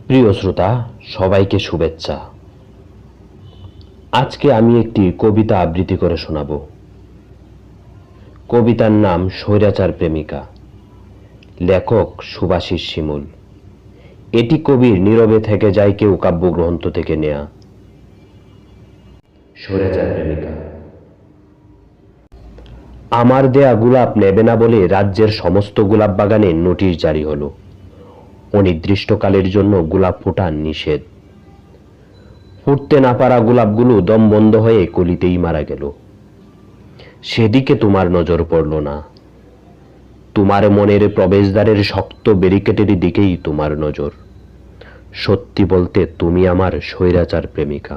প্রিয় শ্রোতা, সবাইকে শুভেচ্ছা। আজকে আমি একটি কবিতা আবৃত্তি করে শোনাব। কবিতার নাম স্বৈরাচার প্রেমিকা, লেখক সুভাষিস শিমুল। এটি কবির নীরবে থেকে যায় কেউ কাব্যগ্রন্থ থেকে নেয়া। স্বৈরাচার প্রেমিকা। আমার দেয়া গোলাপ নেবে না বলে রাজ্যের সমস্ত গোলাপ বাগানে নোটিশ জারি হলো। অনির্দিষ্টকালের জন্য গোলাপ ফোটা নিষেধ। ফুটতে না পারা গোলাপগুলো দম বন্ধ হয়ে কলিতেই মারা গেল। সেদিকে তোমার নজর পড়ল না। তোমার মনের প্রবেশদ্বারের শক্ত ব্যারিকেডের দিকেই তোমার নজর। সত্যি বলতে তুমি আমার স্বৈরাচার প্রেমিকা।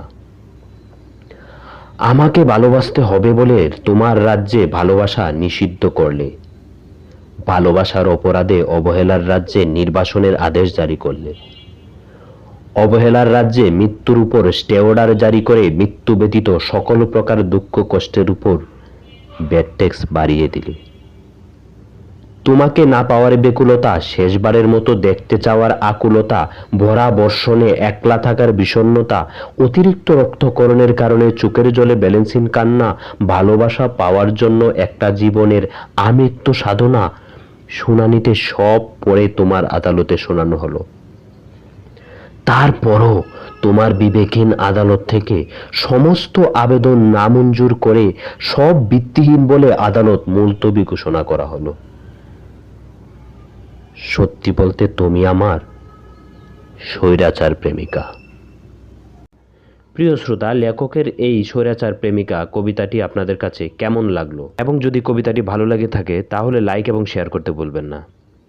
আমাকে ভালোবাসতে হবে বলে তোমার রাজ্যে ভালোবাসা নিষিদ্ধ করলে। ভালোবাসার অপরাধে অবহেলার রাজ্যে নির্বাসনের আদেশ জারি করলে। অবহেলার রাজ্যে মৃত্যুর উপর স্টে অর্ডার জারি করে মৃত্যু ব্যতীত সকল প্রকার দুঃখ কষ্টের উপর ভ্যাট ট্যাক্স বাড়িয়ে দিলে। তোমাকে না পাওয়ার বেকুলতা, শেষবারের মতো দেখতে চাওয়ার আকুলতা, ভরা বর্ষণে একলা থাকার বিষণ্ণতা, অতিরিক্ত রক্তকরণের কারণে চোখের জলে ব্যালেন্সিন কান্না, ভালোবাসা পাওয়ার জন্য একটা জীবনের আমৃত্যু সাধনা, শুনানিতে সব পড়ে তোমার আদালতে শোনানো হলো। তারপরও তোমার বিবেকহীন আদালত থেকে সমস্ত আবেদন নামঞ্জুর করে সব ভিত্তিহীন বলে আদালত মুলতবি ঘোষণা করা হলো। সত্যি বলতে তুমি আমার স্বৈরাচার প্রেমিকা। প্রিয় শ্রোতা, লেখকের এই স্বৈরাচার প্রেমিকা কবিতাটি আপনাদের কাছে কেমন লাগলো, এবং যদি কবিতাটি ভালো লাগে থাকে তাহলে লাইক এবং শেয়ার করতে ভুলবেন না।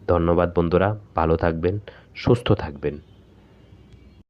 ধন্যবাদ বন্ধুরা, ভালো থাকবেন, সুস্থ থাকবেন।